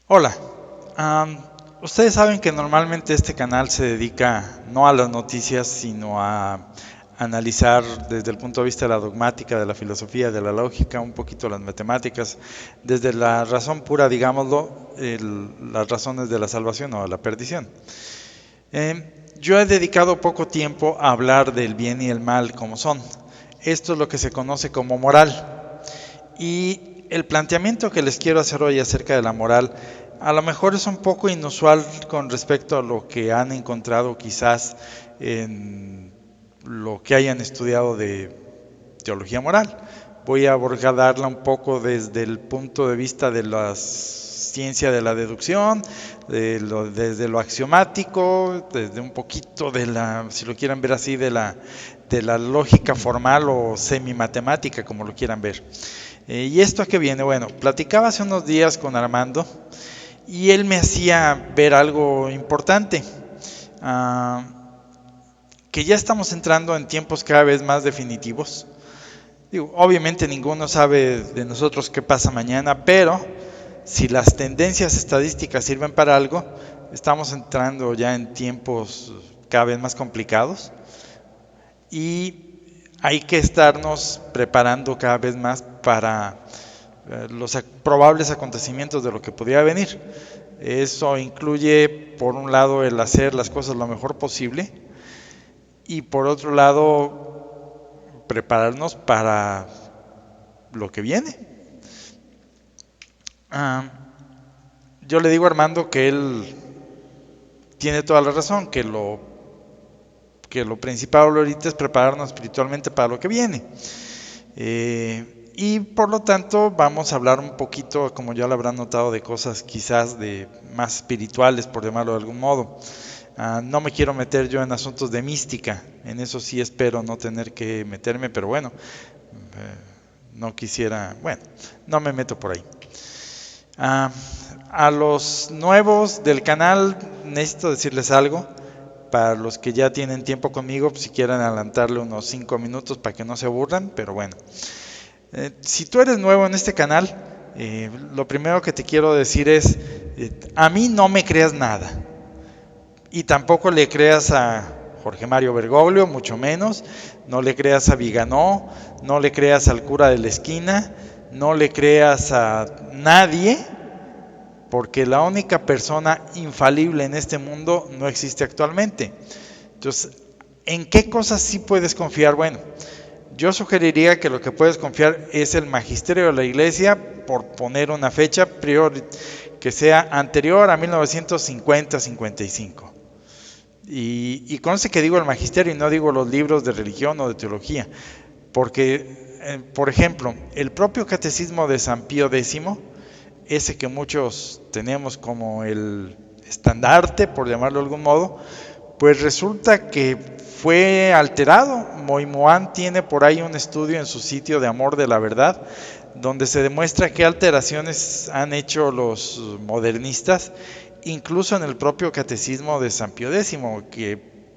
Hola, ustedes saben que normalmente este canal se dedica no a las noticias, sino a analizar desde el punto de vista de la dogmática, de la filosofía, de la lógica, un poquito las matemáticas, desde la razón pura, digámoslo, las razones de la salvación o de la perdición. Yo he dedicado poco tiempo a hablar del bien y el mal como son. Esto es lo que se conoce como moral. Y el planteamiento que les quiero hacer hoy acerca de la moral a lo mejor es un poco inusual con respecto a lo que han encontrado quizás en lo que hayan estudiado de teología moral. Voy a abordarla un poco desde el punto de vista de la ciencia de la deducción, desde lo axiomático, desde un poquito de la, si lo quieren ver así, de la lógica formal o semi-matemática, como lo quieran ver. ¿Y esto a qué viene? Bueno, platicaba hace unos días con Armando y él me hacía ver algo importante, uh, que ya estamos entrando en tiempos cada vez más definitivos. Digo, obviamente ninguno sabe de nosotros qué pasa mañana, pero si las tendencias estadísticas sirven para algo, estamos entrando ya en tiempos cada vez más complicados y hay que estarnos preparando cada vez más para los probables acontecimientos de lo que podría venir. Eso incluye, por un lado, el hacer las cosas lo mejor posible y por otro lado, prepararnos para lo que viene. Ah, yo le digo a Armando que él tiene toda la razón, que lo principal ahorita es prepararnos espiritualmente para lo que viene. Y por lo tanto vamos a hablar un poquito, como ya lo habrán notado, de cosas quizás de más espirituales, por llamarlo de algún modo. No me quiero meter yo en asuntos de mística, en eso sí espero no tener que meterme, pero bueno, no quisiera, bueno, no me meto por ahí. Ah, a los nuevos del canal necesito decirles algo. Para los que ya tienen tiempo conmigo, si quieren adelantarle unos 5 minutos para que no se aburran, pero bueno. Si tú eres nuevo en este canal, lo primero que te quiero decir es, a mí no me creas nada. Y tampoco le creas a Jorge Mario Bergoglio, mucho menos. No le creas a Viganó, no le creas al cura de la esquina, no le creas a nadie, porque la única persona infalible en este mundo no existe actualmente. Entonces, ¿en qué cosas sí puedes confiar? Bueno, yo sugeriría que lo que puedes confiar es el magisterio de la iglesia, por poner una fecha que sea anterior a 1950-55. Y conste que digo el magisterio y no digo los libros de religión o de teología, porque, por ejemplo, el propio catecismo de San Pío X, ese que muchos tenemos como el estandarte, por llamarlo de algún modo, pues resulta que fue alterado. Moimoan tiene por ahí un estudio en su sitio de Amor de la Verdad, donde se demuestra qué alteraciones han hecho los modernistas, incluso en el propio catecismo de San Pío X, que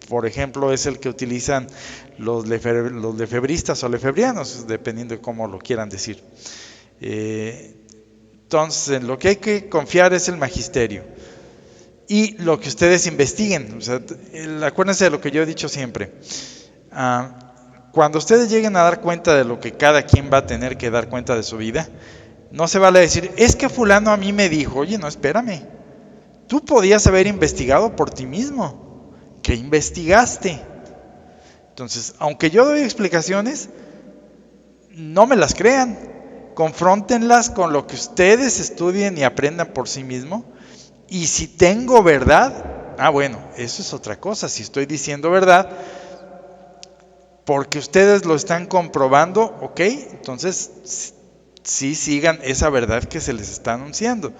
por ejemplo es el que utilizan los lefebristas o lefebrianos, dependiendo de cómo lo quieran decir. Entonces, lo que hay que confiar es el magisterio y lo que ustedes investiguen. O sea, acuérdense de lo que yo he dicho siempre. Cuando ustedes lleguen a dar cuenta de lo que cada quien va a tener que dar cuenta de su vida, no se vale decir, es que fulano a mí me dijo. Oye, no, espérame. Tú podías haber investigado por ti mismo. ¿Qué investigaste? Entonces, aunque yo doy explicaciones, no me las crean. Confróntenlas con lo que ustedes estudien y aprendan por sí mismos. Y si tengo verdad, bueno, eso es otra cosa. Si estoy diciendo verdad, porque ustedes lo están comprobando, ok, entonces sí sigan esa verdad que se les está anunciando.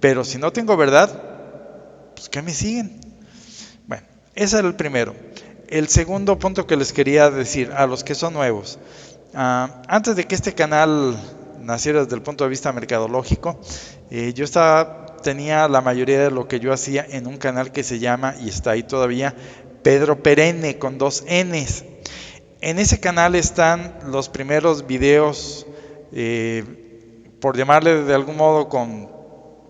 Pero si no tengo verdad, pues ¿qué me siguen? Bueno, ese era el primero. El segundo punto que les quería decir a los que son nuevos. Antes de que este canal naciera desde el punto de vista mercadológico, yo tenía la mayoría de lo que yo hacía en un canal que se llama, y está ahí todavía, Pedro Perenne, con 2 Ns. En ese canal están los primeros videos, por llamarle de algún modo, con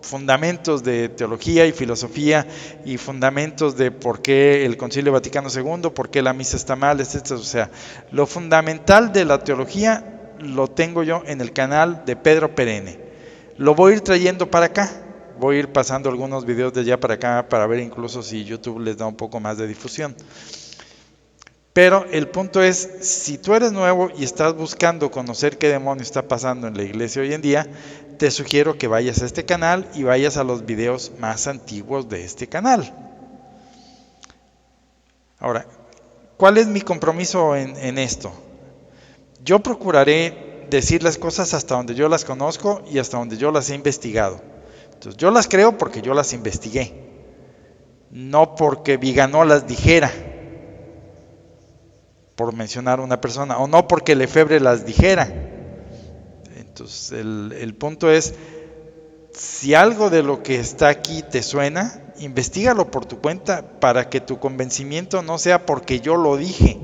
fundamentos de teología y filosofía y fundamentos de por qué el Concilio Vaticano II, por qué la misa está mal, etc. O sea, lo fundamental de la teología lo tengo yo en el canal de Pedro Perenne. Lo voy a ir trayendo para acá, voy a ir pasando algunos videos de allá para acá para ver incluso si YouTube les da un poco más de difusión. Pero el punto es, si tú eres nuevo y estás buscando conocer qué demonio está pasando en la iglesia hoy en día, te sugiero que vayas a este canal y vayas a los videos más antiguos de este canal. Ahora, ¿cuál es mi compromiso en esto? Yo procuraré decir las cosas hasta donde yo las conozco y hasta donde yo las he investigado. Entonces, yo las creo porque yo las investigué, no porque Viganó las dijera, por mencionar una persona, o no porque Lefebvre las dijera. Entonces, el punto es, si algo de lo que está aquí te suena, investígalo por tu cuenta para que tu convencimiento no sea porque yo lo dije,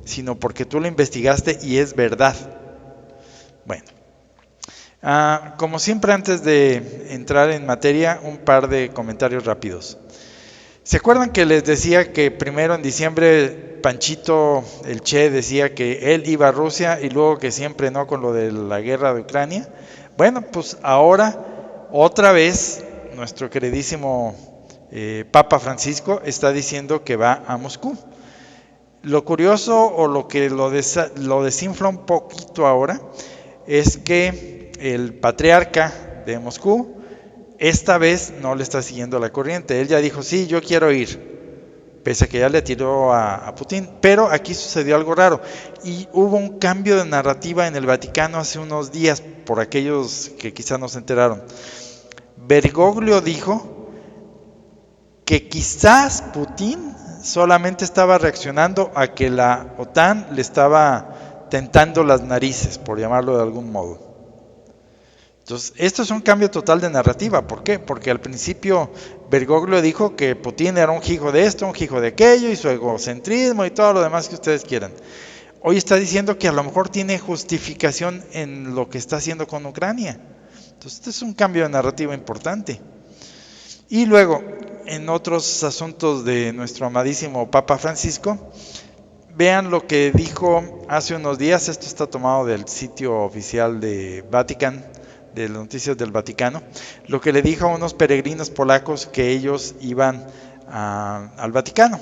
sino porque tú lo investigaste y es verdad. Bueno, como siempre, antes de entrar en materia, un par de comentarios rápidos. ¿Se acuerdan que les decía que primero en diciembre Panchito, el Che, decía que él iba a Rusia y luego que siempre no con lo de la guerra de Ucrania? Bueno, pues ahora otra vez nuestro queridísimo Papa Francisco está diciendo que va a Moscú. Lo curioso o lo que lo desinfla un poquito ahora es que el patriarca de Moscú esta vez no le está siguiendo la corriente. Él ya dijo, sí, yo quiero ir, pese a que ya le tiró a Putin. Pero aquí sucedió algo raro y hubo un cambio de narrativa en el Vaticano hace unos días, por aquellos que quizás no se enteraron. Bergoglio dijo que quizás Putin solamente estaba reaccionando a que la OTAN le estaba tentando las narices, por llamarlo de algún modo. Entonces, esto es un cambio total de narrativa. ¿Por qué? Porque al principio Bergoglio dijo que Putin era un hijo de esto, un hijo de aquello, y su egocentrismo y todo lo demás que ustedes quieran. Hoy está diciendo que a lo mejor tiene justificación en lo que está haciendo con Ucrania. Entonces, este es un cambio de narrativa importante. Y luego, en otros asuntos de nuestro amadísimo Papa Francisco, vean lo que dijo hace unos días. Esto está tomado del sitio oficial de Vatican, de las noticias del Vaticano, lo que le dijo a unos peregrinos polacos que ellos iban al Vaticano.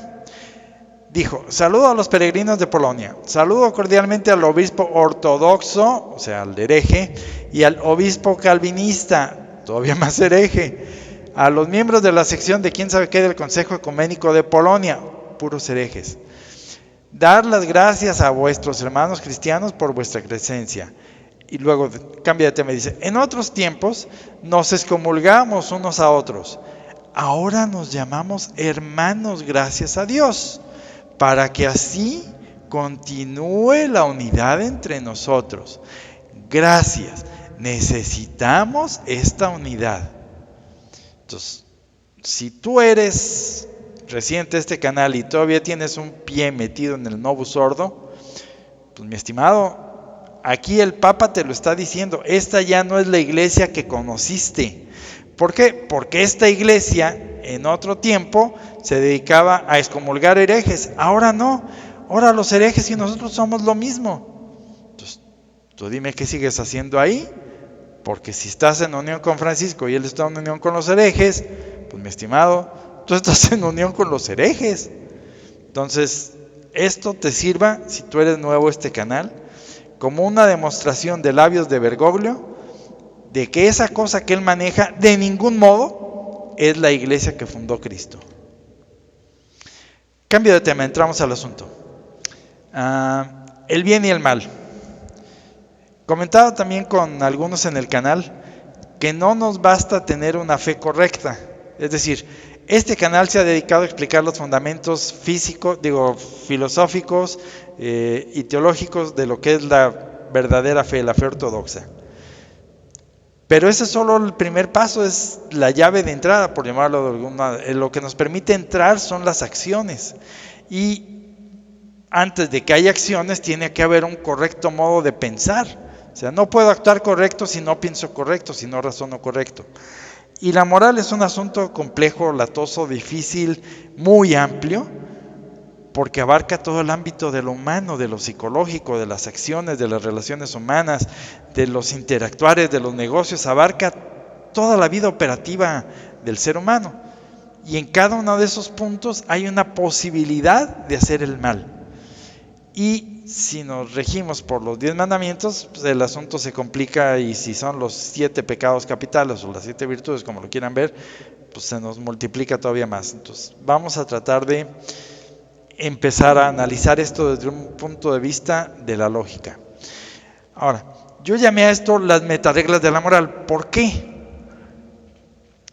Dijo, saludo a los peregrinos de Polonia, saludo cordialmente al obispo ortodoxo, o sea, al hereje, y al obispo calvinista, todavía más hereje, a los miembros de la sección de quién sabe qué del Consejo Ecuménico de Polonia, puros herejes. Dar las gracias a vuestros hermanos cristianos por vuestra presencia. Y luego cambia de tema y dice, en otros tiempos nos excomulgamos unos a otros, ahora nos llamamos hermanos gracias a Dios, para que así continúe la unidad entre nosotros. Gracias, necesitamos esta unidad. Entonces, si tú eres reciente a este canal y todavía tienes un pie metido en el Novus Ordo, pues mi estimado, aquí el Papa te lo está diciendo, esta ya no es la iglesia que conociste. ¿Por qué? Porque esta iglesia en otro tiempo se dedicaba a excomulgar herejes, ahora no, ahora los herejes y nosotros somos lo mismo. Entonces, tú dime qué sigues haciendo ahí, porque si estás en unión con Francisco y él está en unión con los herejes, pues mi estimado, tú estás en unión con los herejes. Entonces, esto te sirva, si tú eres nuevo a este canal, como una demostración de labios de Bergoglio de que esa cosa que él maneja de ningún modo es la iglesia que fundó Cristo. Cambio de tema, entramos al asunto. El bien y el mal. Comentaba también con algunos en el canal que no nos basta tener una fe correcta. Es decir, este canal se ha dedicado a explicar los fundamentos filosóficos y teológicos de lo que es la verdadera fe, la fe ortodoxa. Pero ese es solo el primer paso, es la llave de entrada, por llamarlo de alguna manera. Lo que nos permite entrar son las acciones. Y antes de que haya acciones, tiene que haber un correcto modo de pensar. O sea, no puedo actuar correcto si no pienso correcto, si no razono correcto. Y la moral es un asunto complejo, latoso, difícil, muy amplio, porque abarca todo el ámbito de lo humano, de lo psicológico, de las acciones, de las relaciones humanas, de los interactuares, de los negocios, abarca toda la vida operativa del ser humano. Y en cada uno de esos puntos hay una posibilidad de hacer el mal. Y si nos regimos por los 10 mandamientos, pues el asunto se complica, y si son los 7 pecados capitales o las 7 virtudes, como lo quieran ver, pues se nos multiplica todavía más. Entonces vamos a tratar de empezar a analizar esto desde un punto de vista de la lógica. Ahora, yo llamé a esto las metareglas de la moral. ¿Por qué?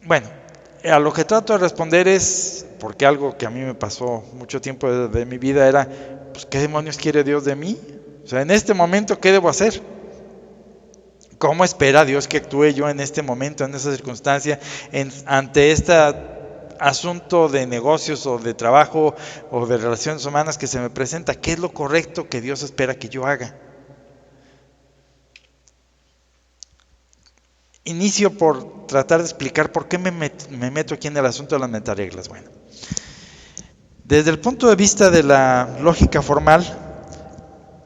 Bueno, a lo que trato de responder es, porque algo que a mí me pasó mucho tiempo de mi vida era, pues, ¿qué demonios quiere Dios de mí? O sea, en este momento, ¿qué debo hacer? ¿Cómo espera Dios que actúe yo en este momento, en esa circunstancia, ante este asunto de negocios o de trabajo o de relaciones humanas que se me presenta? ¿Qué es lo correcto que Dios espera que yo haga? Inicio por tratar de explicar por qué me meto aquí en el asunto de las metareglas. Bueno, desde el punto de vista de la lógica formal,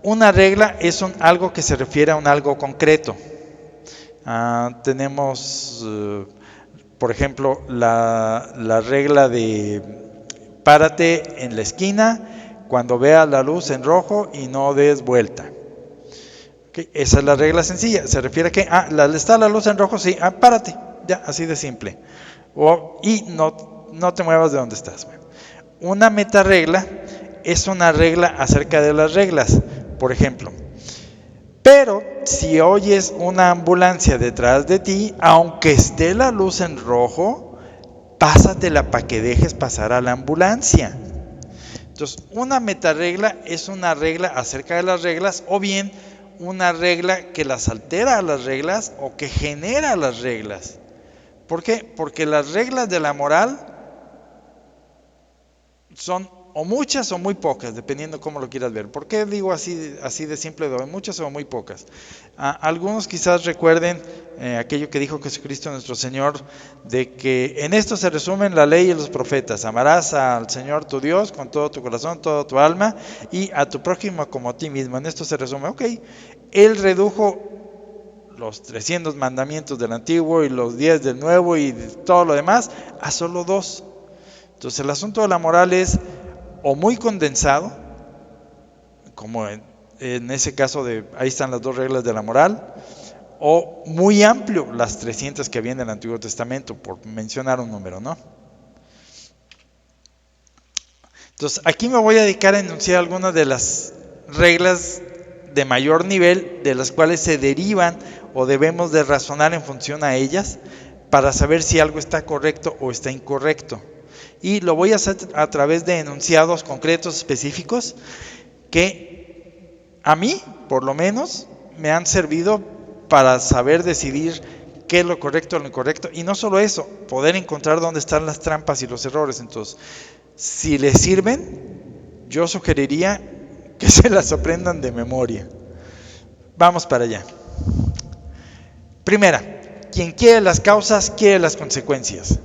una regla es algo que se refiere a un algo concreto. Tenemos, por ejemplo, la regla de párate en la esquina cuando veas la luz en rojo y no des vuelta. Okay, esa es la regla sencilla. Se refiere a que, está la luz en rojo, sí, párate, ya, así de simple. Y no te muevas de donde estás. Bueno, una metaregla es una regla acerca de las reglas. Por ejemplo, pero si oyes una ambulancia detrás de ti, aunque esté la luz en rojo, pásatela para que dejes pasar a la ambulancia. Entonces, una metaregla es una regla acerca de las reglas, o bien una regla que las altera a las reglas o que genera las reglas. ¿Por qué? Porque las reglas de la moral son o muchas o muy pocas, dependiendo cómo lo quieras ver. ¿Por qué digo así de simple? Muchas o muy pocas. Algunos quizás recuerden aquello que dijo Jesucristo nuestro Señor, de que en esto se resumen la ley y los profetas. Amarás al Señor tu Dios con todo tu corazón, toda tu alma, y a tu prójimo como a ti mismo. En esto se resume. Ok, Él redujo los 300 mandamientos del Antiguo y los 10 del Nuevo y todo lo demás a solo 2. Entonces el asunto de la moral es o muy condensado, como en ese caso ahí están las 2 reglas de la moral, o muy amplio, las 300 que había en el Antiguo Testamento, por mencionar un número, ¿no? Entonces aquí me voy a dedicar a enunciar algunas de las reglas de mayor nivel, de las cuales se derivan o debemos de razonar en función a ellas, para saber si algo está correcto o está incorrecto. Y lo voy a hacer a través de enunciados concretos, específicos, que a mí, por lo menos, me han servido para saber decidir qué es lo correcto o lo incorrecto. Y no solo eso, poder encontrar dónde están las trampas y los errores. Entonces, si les sirven, yo sugeriría que se las aprendan de memoria. Vamos para allá. Primera, quien quiere las causas, quiere las consecuencias.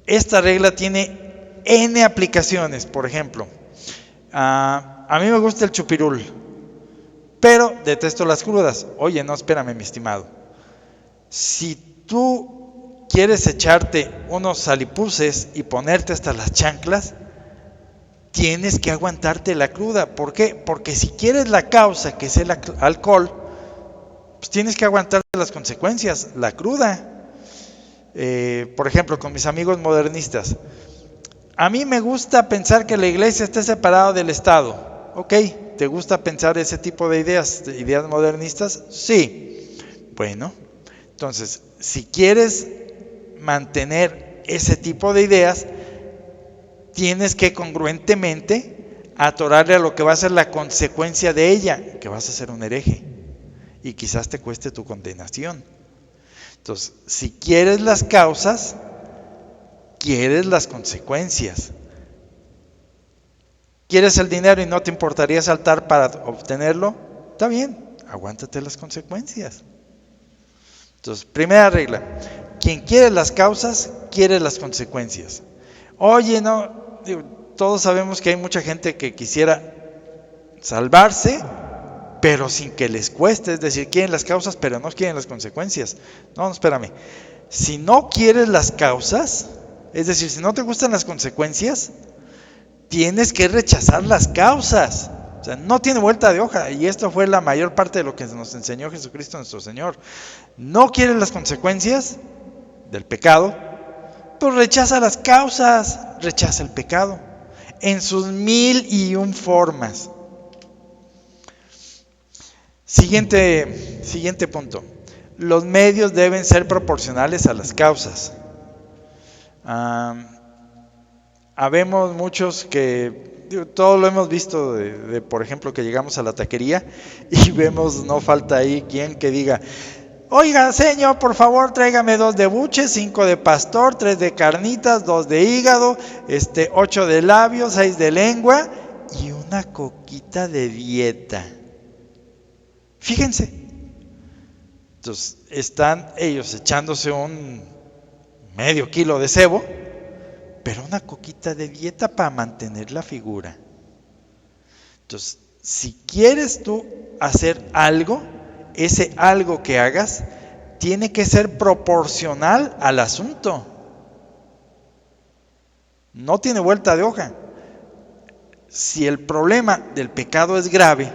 Esta regla tiene N aplicaciones. Por ejemplo, a mí me gusta el chupirul, pero detesto las crudas. Oye, no, espérame, mi estimado. Si tú quieres echarte unos salipuces y ponerte hasta las chanclas, tienes que aguantarte la cruda. ¿Por qué? Porque si quieres la causa, que es el alcohol, pues tienes que aguantarte las consecuencias, la cruda. Por ejemplo, con mis amigos modernistas, a mí me gusta pensar que la iglesia esté separada del Estado. Ok, ¿te gusta pensar ese tipo de ideas modernistas? Sí. Bueno, entonces, si quieres mantener ese tipo de ideas, tienes que congruentemente atorarle a lo que va a ser la consecuencia de ella, que vas a ser un hereje y quizás te cueste tu condenación. Entonces, si quieres las causas, quieres las consecuencias. ¿Quieres el dinero y no te importaría saltar para obtenerlo? Está bien, aguántate las consecuencias. Entonces, primera regla, quien quiere las causas, quiere las consecuencias. Oye, no, digo, todos sabemos que hay mucha gente que quisiera salvarse, pero sin que les cueste, es decir, quieren las causas, pero no quieren las consecuencias. No, espérame. Si no quieres las causas, es decir, si no te gustan las consecuencias, tienes que rechazar las causas. O sea, no tiene vuelta de hoja. Y esto fue la mayor parte de lo que nos enseñó Jesucristo nuestro Señor. No quieres las consecuencias del pecado, pues rechaza las causas, rechaza el pecado en sus 1001 formas. Siguiente punto. Los medios deben ser proporcionales a las causas. Habemos muchos que, todo lo hemos visto de, por ejemplo, que llegamos a la taquería y vemos, no falta ahí quien que diga: oiga, señor, por favor, tráigame 2 de buche, 5 de pastor, 3 de carnitas, 2 de hígado, 8 de labio, 6 de lengua y una coquita de dieta. Fíjense. Entonces, están ellos echándose un medio kilo de cebo, pero una coquita de dieta para mantener la figura. Entonces, si quieres tú hacer algo, ese algo que hagas tiene que ser proporcional al asunto. No tiene vuelta de hoja. Si el problema del pecado es grave,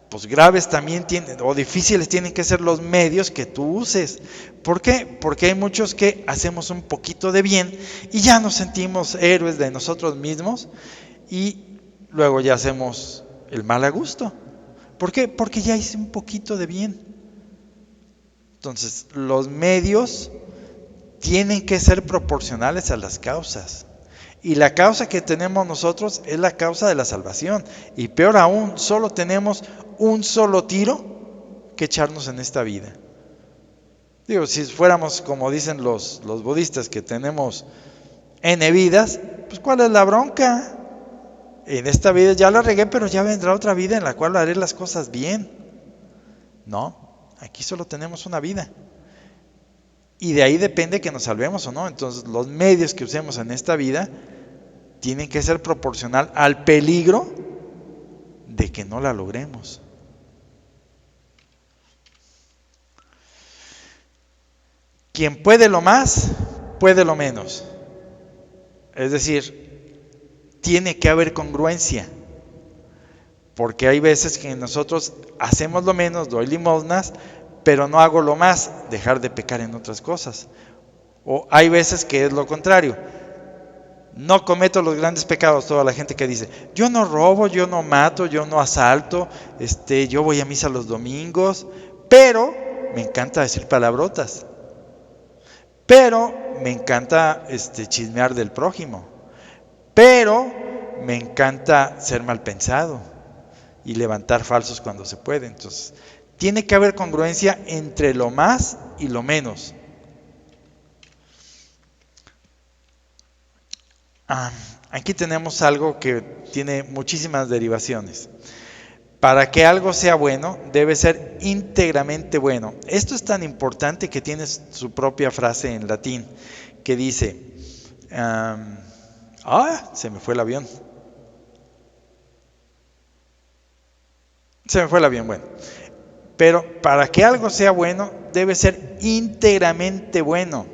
pues graves también tienen, o difíciles tienen que ser los medios que tú uses. ¿Por qué? Porque hay muchos que hacemos un poquito de bien y ya nos sentimos héroes de nosotros mismos y luego ya hacemos el mal a gusto. ¿Por qué? Porque ya hice un poquito de bien. Entonces, los medios tienen que ser proporcionales a las causas. Y la causa que tenemos nosotros es la causa de la salvación. Y peor aún, solo tenemos un solo tiro que echarnos en esta vida. Digo, si fuéramos como dicen los budistas, que tenemos N vidas, pues ¿cuál es la bronca? En esta vida ya la regué, pero ya vendrá otra vida en la cual haré las cosas bien. No, aquí solo tenemos una vida. Y de ahí depende que nos salvemos o no. Entonces, los medios que usemos en esta vida tienen que ser proporcional al peligro de que no la logremos. Quien puede lo más, puede lo menos. Es decir, tiene que haber congruencia. Porque hay veces que nosotros hacemos lo menos, doy limosnas, pero no hago lo más, dejar de pecar en otras cosas. O hay veces que es lo contrario. No cometo los grandes pecados. Toda la gente que dice: yo no robo, yo no mato, yo no asalto, yo voy a misa los domingos, pero me encanta decir palabrotas, pero me encanta chismear del prójimo, pero me encanta ser mal pensado y levantar falsos cuando se puede. Entonces, tiene que haber congruencia entre lo más y lo menos. Aquí tenemos algo que tiene muchísimas derivaciones. Para que algo sea bueno, debe ser íntegramente bueno. Esto es tan importante que tiene su propia frase en latín, que dice, se me fue el avión. Bueno. Pero para que algo sea bueno, debe ser íntegramente bueno.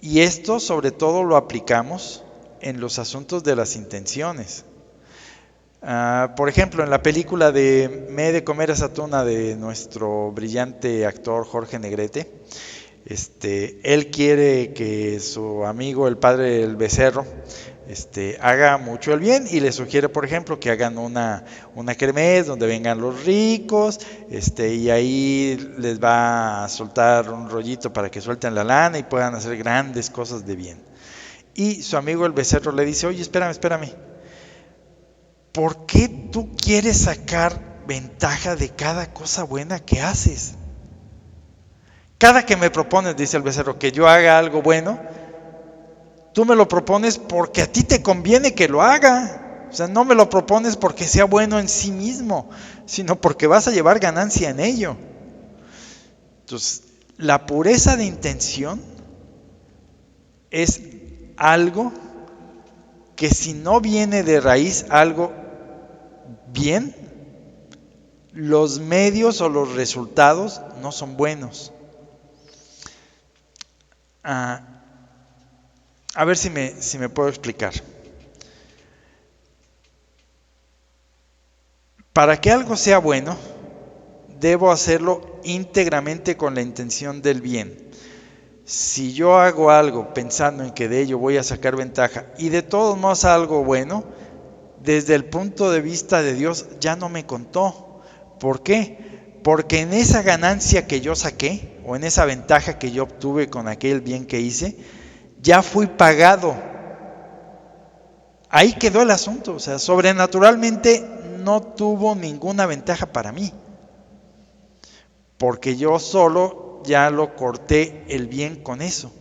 Y esto sobre todo lo aplicamos en los asuntos de las intenciones. Por ejemplo, en la película de Me he de comer esa tuna de nuestro brillante actor Jorge Negrete, él quiere que su amigo, el padre del becerro, haga mucho el bien y le sugiere, por ejemplo, que hagan una kermés donde vengan los ricos, y ahí les va a soltar un rollito para que suelten la lana y puedan hacer grandes cosas de bien. Y su amigo el becerro le dice: oye, espérame, ¿por qué tú quieres sacar ventaja de cada cosa buena que haces? Cada que me propones, dice el becerro, que yo haga algo bueno, tú me lo propones porque a ti te conviene que lo haga. O sea, no me lo propones porque sea bueno en sí mismo, sino porque vas a llevar ganancia en ello. Entonces, La pureza de intención es algo que si no viene de raíz algo bien, los medios o los resultados no son buenos. A ver si me puedo explicar. Para que algo sea bueno, debo hacerlo íntegramente con la intención del bien. Si yo hago algo pensando en que de ello voy a sacar ventaja y de todos modos algo bueno, desde el punto de vista de Dios ya no me contó. ¿Por qué? Porque en esa ganancia que yo saqué o en esa ventaja que yo obtuve con aquel bien que hice, ya fui pagado. Ahí quedó el asunto, o sea, sobrenaturalmente no tuvo ninguna ventaja para mí, porque yo solo ya lo corté el bien con eso.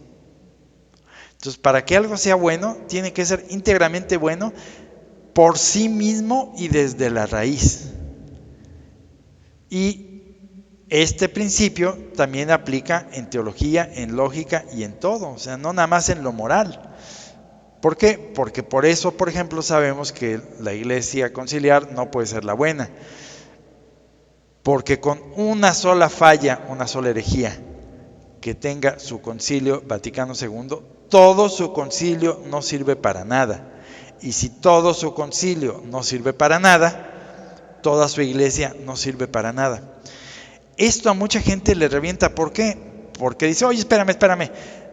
Entonces, para que algo sea bueno, tiene que ser íntegramente bueno por sí mismo y desde la raíz. Y este principio también aplica en teología, en lógica y en todo, o sea, no nada más en lo moral. ¿Por qué? Porque por eso, por ejemplo, sabemos que la iglesia conciliar no puede ser la buena. Porque con una sola falla, una sola herejía que tenga su concilio Vaticano II, todo su concilio no sirve para nada. Y si todo su concilio no sirve para nada, toda su iglesia no sirve para nada. Esto a mucha gente le revienta. ¿Por qué? Porque dice, oye, espérame,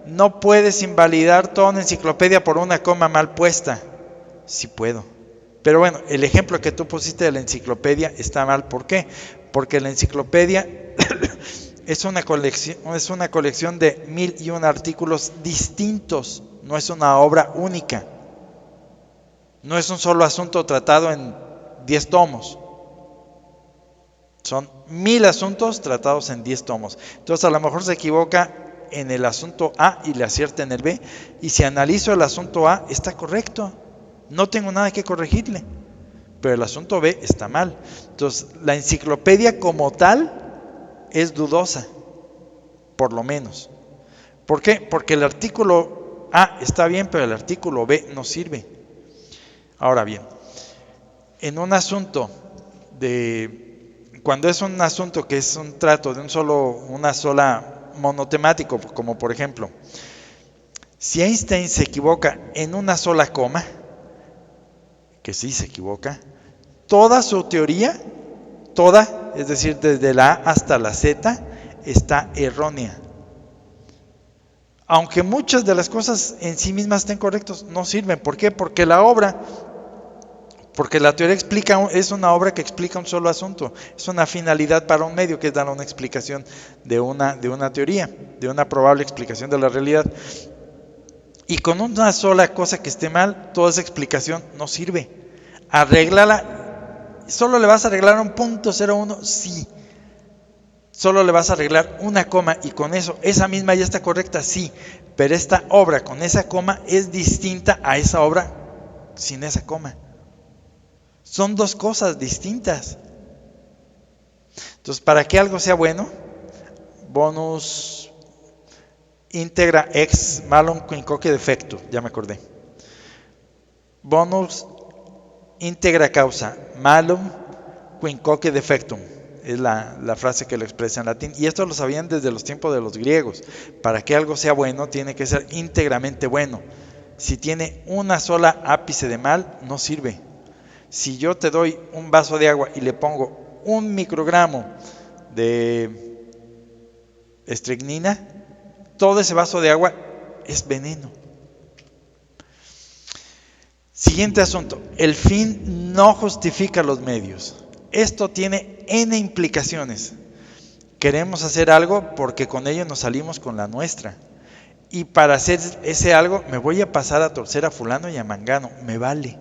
no puedes invalidar toda una enciclopedia por una coma mal puesta. Sí puedo. Pero bueno, el ejemplo que tú pusiste de la enciclopedia está mal. ¿Por qué? Porque la enciclopedia es una colección de 1001 artículos distintos, no es una obra única. No es un solo asunto tratado en 10 tomos. Son 1000 asuntos tratados en 10 tomos. Entonces a lo mejor se equivoca en el asunto A y le acierta en el B. Y si analizo el asunto A, está correcto. No tengo nada que corregirle. Pero el asunto B está mal. Entonces la enciclopedia como tal es dudosa, por lo menos. ¿Por qué? Porque el artículo A está bien, pero el artículo B no sirve. Ahora bien, en un asunto cuando es un asunto que es un trato de una sola monotemático, como por ejemplo, si Einstein se equivoca en una sola coma, que sí se equivoca, toda su teoría, es decir, desde la A hasta la Z, está errónea. Aunque muchas de las cosas en sí mismas estén correctas, no sirven. ¿Por qué? Porque la teoría es una obra que explica un solo asunto, es una finalidad para un medio, que es dar una explicación de una teoría, de una probable explicación de la realidad. Y con una sola cosa que esté mal, toda esa explicación no sirve. Arréglala, ¿solo le vas a arreglar un punto 01? Sí. ¿Solo le vas a arreglar una coma y con eso, esa misma ya está correcta? Sí. Pero esta obra con esa coma es distinta a esa obra sin esa coma. Son dos cosas distintas. Entonces, para que algo sea bueno, bonus integra ex malum quinquoque defecto, ya me acordé. Bonus integra causa malum quinquoque defectum, es la frase que lo expresa en latín. Y esto lo sabían desde los tiempos de los griegos. Para que algo sea bueno, tiene que ser íntegramente bueno. Si tiene una sola ápice de mal, no sirve. Si yo te doy un vaso de agua y le pongo 1 microgramo de estricnina, todo ese vaso de agua es veneno. Siguiente asunto, el fin no justifica los medios. Esto tiene N implicaciones. Queremos hacer algo porque con ello nos salimos con la nuestra. Y para hacer ese algo me voy a pasar a torcer a fulano y a mangano, me vale.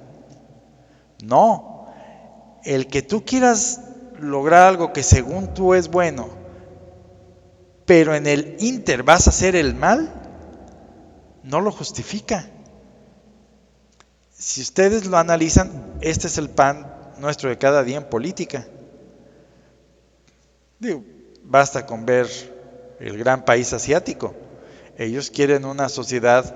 No, el que tú quieras lograr algo que según tú es bueno, pero en el ínter vas a hacer el mal, no lo justifica. Si ustedes lo analizan, este es el pan nuestro de cada día en política. Digo, basta con ver el gran país asiático. Ellos quieren una sociedad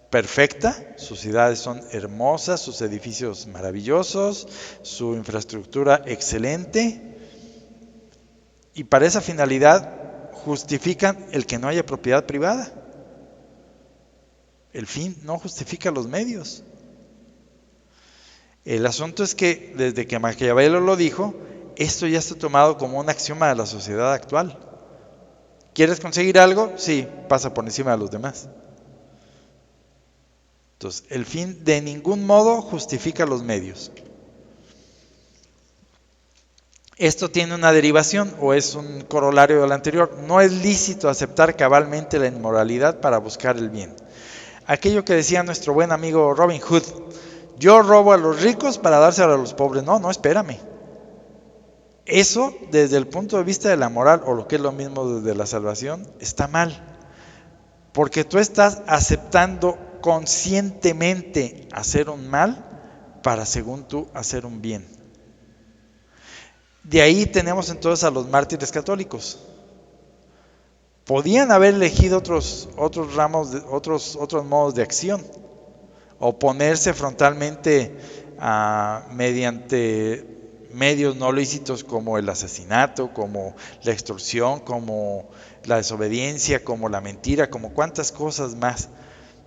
perfecta, sus ciudades son hermosas, sus edificios maravillosos, su infraestructura excelente, y para esa finalidad justifican el que no haya propiedad privada. El fin no justifica los medios. El asunto es que desde que Maquiavelo lo dijo, esto ya está tomado como un axioma de la sociedad actual. ¿Quieres conseguir algo? Sí, pasa por encima de los demás. Entonces, el fin de ningún modo justifica los medios. Esto tiene una derivación o es un corolario del anterior. No es lícito aceptar cabalmente la inmoralidad para buscar el bien. Aquello que decía nuestro buen amigo Robin Hood: yo robo a los ricos para dárselo a los pobres. No, espérame. Eso, desde el punto de vista de la moral, o lo que es lo mismo desde la salvación, está mal. Porque tú estás aceptando conscientemente hacer un mal para, según tú, hacer un bien. De ahí tenemos entonces a los mártires católicos. Podían haber elegido otros ramos, otros modos de acción, oponerse frontalmente mediante medios no lícitos como el asesinato, como la extorsión, como la desobediencia, como la mentira, como cuantas cosas más,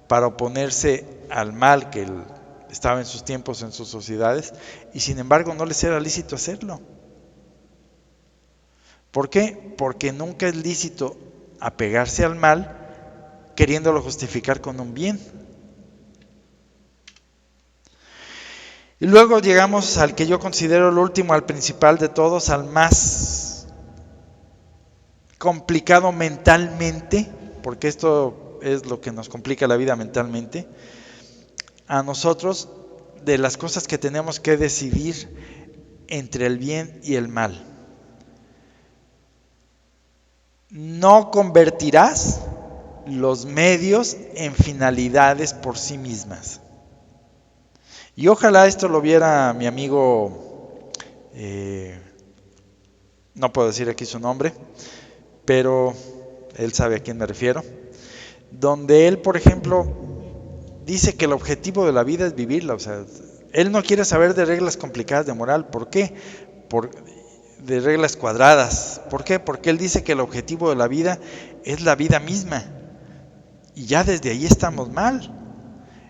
para oponerse al mal que estaba en sus tiempos, en sus sociedades, y sin embargo no les era lícito hacerlo. ¿Por qué? Porque nunca es lícito apegarse al mal queriéndolo justificar con un bien. Y luego llegamos al que yo considero el último, al principal de todos, al más complicado mentalmente, porque esto es lo que nos complica la vida mentalmente, a nosotros, de las cosas que tenemos que decidir entre el bien y el mal. No convertirás los medios en finalidades por sí mismas. Y ojalá esto lo viera mi amigo, no puedo decir aquí su nombre, pero él sabe a quién me refiero, donde él, por ejemplo, dice que el objetivo de la vida es vivirla. O sea, él no quiere saber de reglas complicadas de moral. ¿Por qué? De reglas cuadradas. ¿Por qué? Porque él dice que el objetivo de la vida es la vida misma. Y ya desde ahí estamos mal.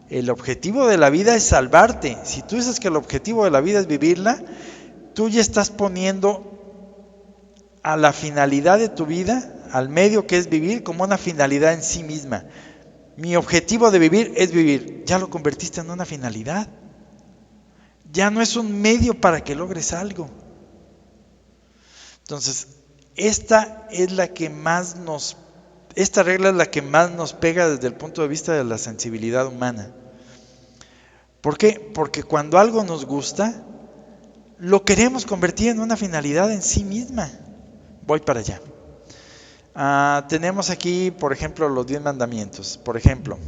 El objetivo de la vida es salvarte. Si tú dices que el objetivo de la vida es vivirla, tú ya estás poniendo a la finalidad de tu vida, al medio que es vivir, como una finalidad en sí misma. Mi objetivo de vivir es vivir. Ya lo convertiste en una finalidad. Ya no es un medio para que logres algo. Entonces, esta regla es la que más nos pega desde el punto de vista de la sensibilidad humana. ¿Por qué? Porque cuando algo nos gusta, lo queremos convertir en una finalidad en sí misma. Voy para allá. Tenemos aquí, por ejemplo, los 10 mandamientos, por ejemplo.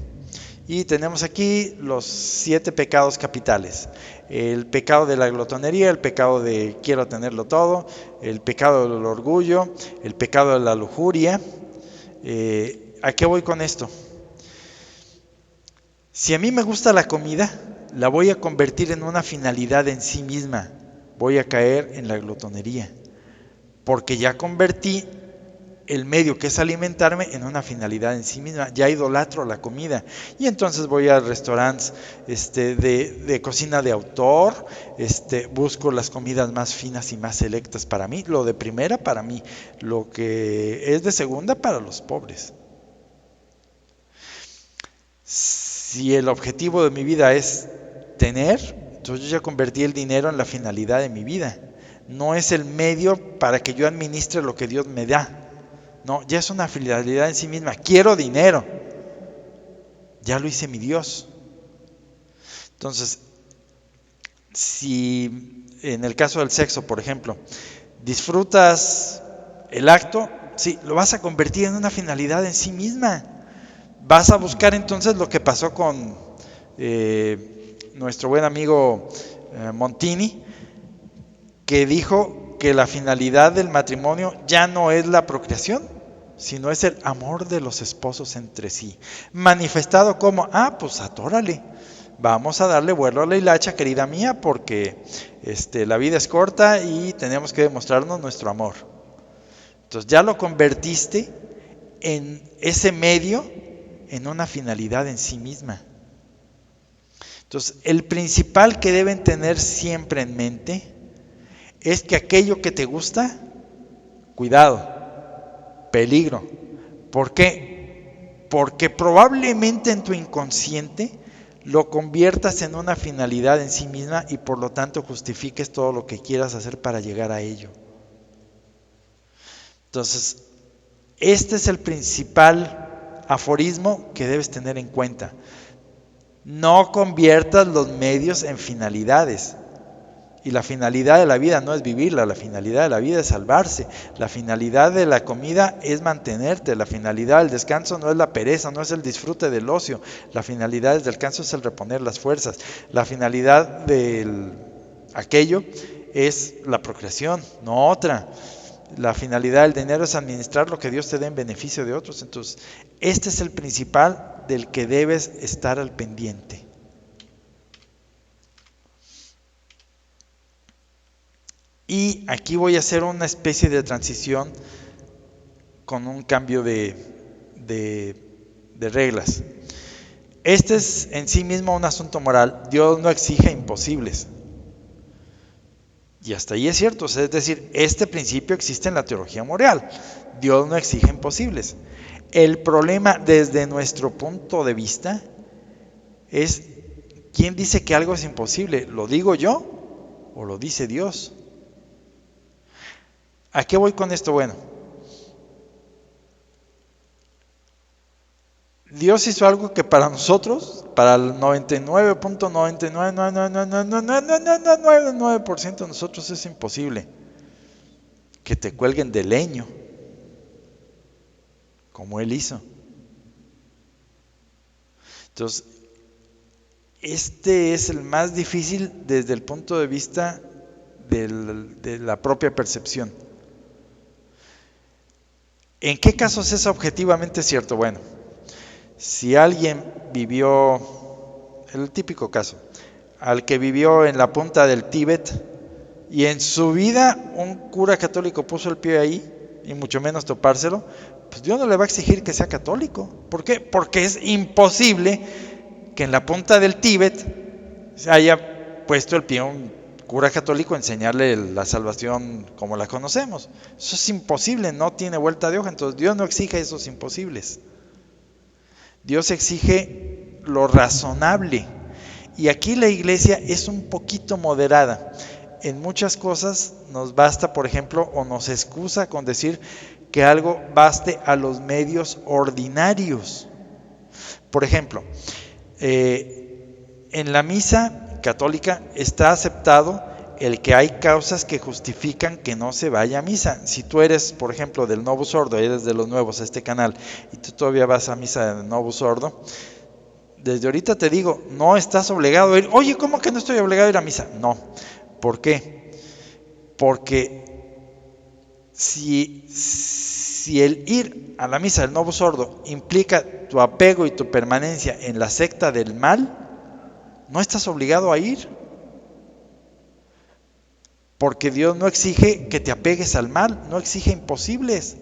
Y tenemos aquí los 7 pecados capitales. El pecado de la glotonería, el pecado de quiero tenerlo todo, el pecado del orgullo, el pecado de la lujuria. ¿A qué voy con esto? Si a mí me gusta la comida, la voy a convertir en una finalidad en sí misma. Voy a caer en la glotonería, porque ya convertí el medio que es alimentarme en una finalidad en sí misma. Ya idolatro la comida, y entonces voy a restaurantes de cocina de autor, busco las comidas más finas y más selectas para mí, lo de primera para mí, lo que es de segunda para los pobres. Si el objetivo de mi vida es tener, entonces yo ya convertí el dinero en la finalidad de mi vida. No es el medio para que yo administre lo que Dios me da. No, ya es una finalidad en sí misma. Quiero dinero. Ya lo hice mi Dios. Entonces, si en el caso del sexo, por ejemplo, disfrutas el acto, sí, lo vas a convertir en una finalidad en sí misma. Vas a buscar entonces lo que pasó con nuestro buen amigo Montini, que dijo porque la finalidad del matrimonio ya no es la procreación, sino es el amor de los esposos entre sí, manifestado como, pues atórale, vamos a darle vuelo a la hilacha, querida mía, porque la vida es corta y tenemos que demostrarnos nuestro amor. Entonces ya lo convertiste en ese medio, en una finalidad en sí misma. Entonces, el principal que deben tener siempre en mente es que aquello que te gusta, cuidado, peligro. ¿Por qué? Porque probablemente en tu inconsciente lo conviertas en una finalidad en sí misma y por lo tanto justifiques todo lo que quieras hacer para llegar a ello. Entonces, este es el principal aforismo que debes tener en cuenta. No conviertas los medios en finalidades. Y la finalidad de la vida no es vivirla, la finalidad de la vida es salvarse. La finalidad de la comida es mantenerte. La finalidad del descanso no es la pereza, no es el disfrute del ocio. La finalidad del descanso es el reponer las fuerzas. La finalidad de aquello es la procreación, no otra. La finalidad del dinero es administrar lo que Dios te dé en beneficio de otros. Entonces, este es el principal del que debes estar al pendiente. Y aquí voy a hacer una especie de transición con un cambio de reglas. Este es en sí mismo un asunto moral. Dios no exige imposibles. Y hasta ahí es cierto. Es decir, este principio existe en la teología moral. Dios no exige imposibles. El problema desde nuestro punto de vista es ¿quién dice que algo es imposible? ¿Lo digo yo o lo dice Dios? ¿A qué voy con esto? Bueno, Dios hizo algo que para nosotros, para el 99.999999% de nosotros es imposible. Que te cuelguen de leño, como Él hizo. Entonces, este es el más difícil desde el punto de vista de la propia percepción. ¿En qué casos es objetivamente cierto? Bueno, si alguien vivió, el típico caso, al que vivió en la punta del Tíbet y en su vida un cura católico puso el pie ahí, y mucho menos topárselo, pues Dios no le va a exigir que sea católico. ¿Por qué? Porque es imposible que en la punta del Tíbet se haya puesto el pie a un cura católico a enseñarle la salvación como la conocemos. Eso es imposible, no tiene vuelta de hoja. Entonces Dios no exige esos imposibles. Dios exige lo razonable. Y aquí la iglesia es un poquito moderada. En muchas cosas nos basta, por ejemplo, o nos excusa con decir que algo baste a los medios ordinarios. Por ejemplo, en la misa católica está aceptado el que hay causas que justifican que no se vaya a misa. Si tú eres, por ejemplo, del Novus Ordo, eres de los nuevos a este canal, y tú todavía vas a misa del Novus Ordo, desde ahorita te digo, no estás obligado a ir. Oye, ¿cómo que no estoy obligado a ir a misa? No. ¿Por qué? Porque si el ir a la misa del Novus Ordo implica tu apego y tu permanencia en la secta del mal, no estás obligado a ir. Porque Dios no exige que te apegues al mal, no exige imposibles.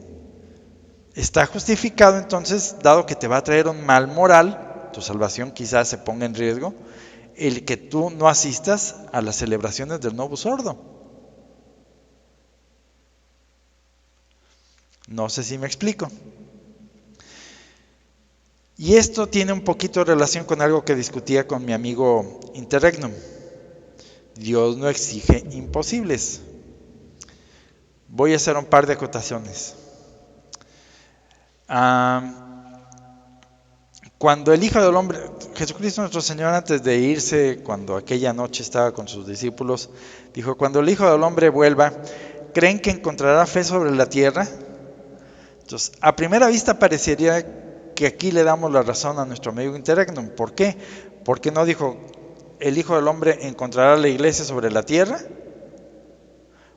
Está justificado entonces, dado que te va a traer un mal moral, tu salvación quizás se ponga en riesgo, el que tú no asistas a las celebraciones del Novus Ordo. No sé si me explico. Y esto tiene un poquito de relación con algo que discutía con mi amigo Interregnum. Dios no exige imposibles. Voy a hacer un par de acotaciones. Cuando el Hijo del Hombre, Jesucristo nuestro Señor, antes de irse, cuando aquella noche estaba con sus discípulos, dijo: cuando el Hijo del Hombre vuelva, ¿creen que encontrará fe sobre la tierra? Entonces, a primera vista parecería que aquí le damos la razón a nuestro amigo Interregnum. ¿Por qué? Porque no dijo: el Hijo del Hombre encontrará la iglesia sobre la tierra.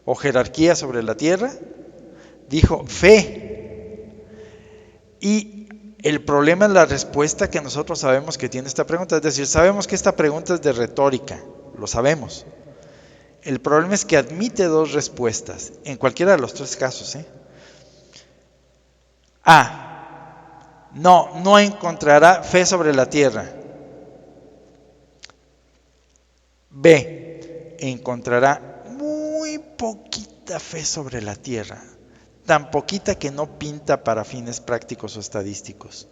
o jerarquía sobre la tierra? Dijo fe. Y el problema es la respuesta que nosotros sabemos que tiene esta pregunta. Es decir, sabemos que esta pregunta es de retórica, lo sabemos. El problema es que admite dos respuestas, en cualquiera de los tres casos. A, no encontrará fe sobre la tierra. B, encontrará muy poquita fe sobre la tierra, tan poquita que no pinta para fines prácticos o estadísticos.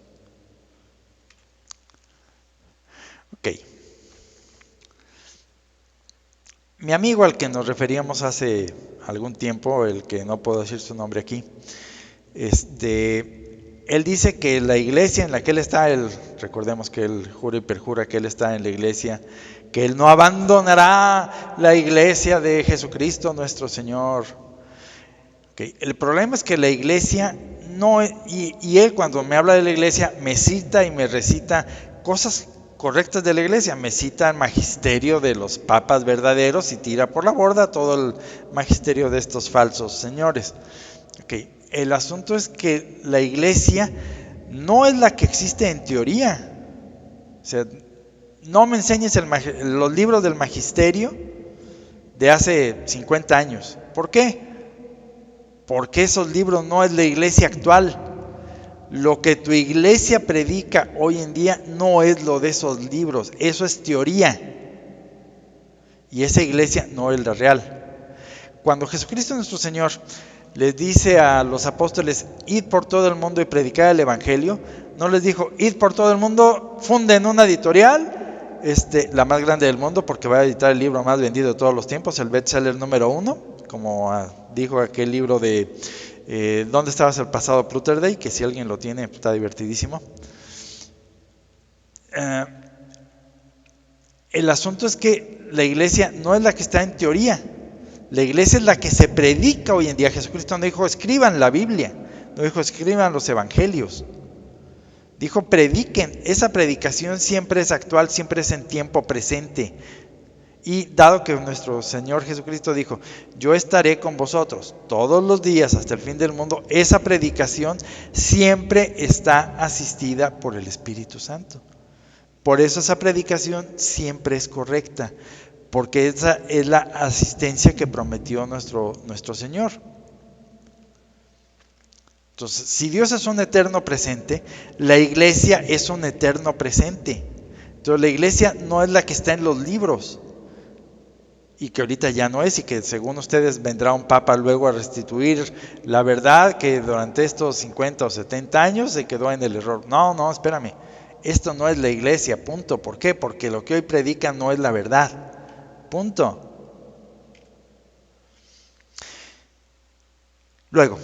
Ok. Mi amigo al que nos referíamos hace algún tiempo, el que no puedo decir su nombre aquí, él dice que la iglesia en la que él está, recordemos que él jura y perjura que él está en la iglesia, que él no abandonará la iglesia de Jesucristo nuestro Señor. Okay. El problema es que la iglesia no, y él cuando me habla de la iglesia me cita y me recita cosas correctas de la iglesia, me cita el magisterio de los papas verdaderos y tira por la borda todo el magisterio de estos falsos señores. Okay. El asunto es que la iglesia no es la que existe en teoría. O sea, no me enseñes los libros del magisterio de hace 50 años. ¿Por qué? Porque esos libros no es la iglesia actual. Lo que tu iglesia predica hoy en día no es lo de esos libros, eso es teoría. Y esa iglesia no es la real. Cuando Jesucristo nuestro Señor les dice a los apóstoles, id por todo el mundo y predicad el evangelio, no les dijo, id por todo el mundo, funden una editorial, la más grande del mundo, porque va a editar el libro más vendido de todos los tiempos, el bestseller número 1, como dijo aquel libro de ¿Dónde estabas el pasado Plutterday? Que si alguien lo tiene, está divertidísimo. El asunto es que la iglesia no es la que está en teoría. La iglesia es la que se predica hoy en día. Jesucristo no dijo escriban la Biblia, no dijo escriban los evangelios. Dijo prediquen. Esa predicación siempre es actual, siempre es en tiempo presente. Y dado que nuestro Señor Jesucristo dijo, yo estaré con vosotros todos los días hasta el fin del mundo, esa predicación siempre está asistida por el Espíritu Santo. Por eso esa predicación siempre es correcta, porque esa es la asistencia que prometió nuestro Señor. Entonces, si Dios es un eterno presente, la iglesia es un eterno presente. Entonces, la iglesia no es la que está en los libros, y que ahorita ya no es, y que según ustedes vendrá un papa luego a restituir la verdad que durante estos 50 o 70 años se quedó en el error. No, espérame, esto no es la iglesia, punto. ¿Por qué? Porque lo que hoy predican no es la verdad, punto. Luego,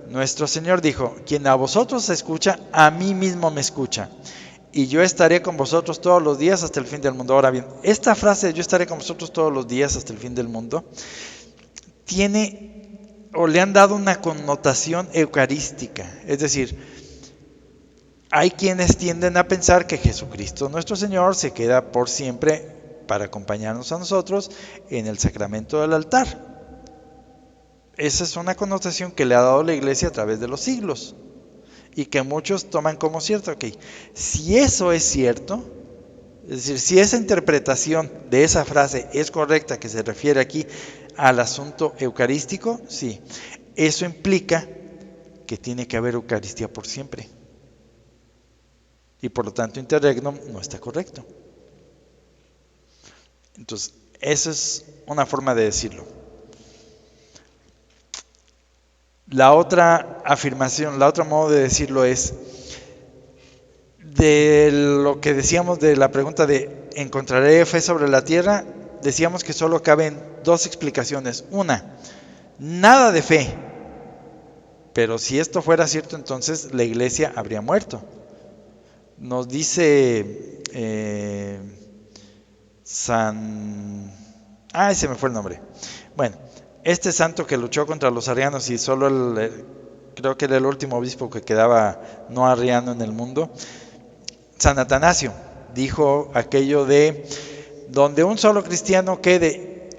nuestro Señor dijo, quien a vosotros escucha, a mí mismo me escucha. Y yo estaré con vosotros todos los días hasta el fin del mundo. Ahora bien, esta frase, yo estaré con vosotros todos los días hasta el fin del mundo, tiene o le han dado una connotación eucarística. Es decir, hay quienes tienden a pensar que Jesucristo nuestro Señor se queda por siempre para acompañarnos a nosotros en el sacramento del altar. Esa es una connotación que le ha dado la iglesia a través de los siglos y que muchos toman como cierto. Okay. Si eso es cierto, es decir, si esa interpretación de esa frase es correcta, que se refiere aquí al asunto eucarístico, sí, eso implica que tiene que haber Eucaristía por siempre. Y por lo tanto, interregnum no está correcto. Entonces, esa es una forma de decirlo. La otra afirmación, la otra modo de decirlo es de lo que decíamos de la pregunta de ¿encontraré fe sobre la tierra? Decíamos que solo caben dos explicaciones. Una, nada de fe. Pero si esto fuera cierto, entonces la iglesia habría muerto. Nos dice se me fue el nombre. Bueno, este santo que luchó contra los arrianos y solo creo que era el último obispo que quedaba no arriano en el mundo, San Atanasio, dijo aquello de donde un solo cristiano quede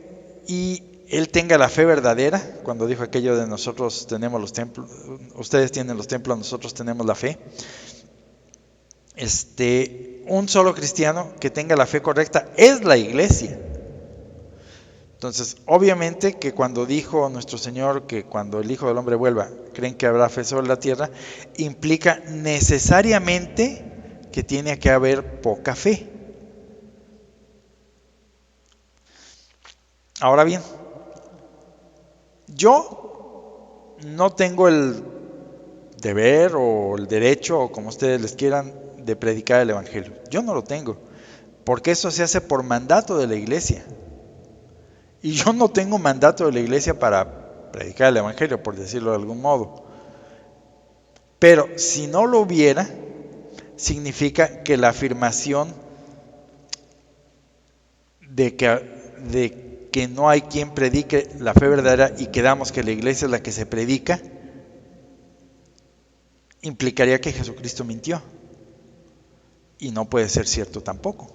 y él tenga la fe verdadera, cuando dijo aquello de nosotros tenemos los templos, ustedes tienen los templos, nosotros tenemos la fe. Un solo cristiano que tenga la fe correcta es la iglesia. Entonces, obviamente que cuando dijo nuestro Señor que cuando el Hijo del Hombre vuelva, creen que habrá fe sobre la tierra, implica necesariamente que tiene que haber poca fe. Ahora bien, yo no tengo el deber o el derecho, o como ustedes les quieran, de predicar el Evangelio. Yo no lo tengo, porque eso se hace por mandato de la iglesia. Y yo no tengo mandato de la iglesia para predicar el Evangelio, por decirlo de algún modo. Pero si no lo hubiera, significa que la afirmación de que no hay quien predique la fe verdadera y que damos que la iglesia es la que se predica, implicaría que Jesucristo mintió. Y no puede ser cierto tampoco.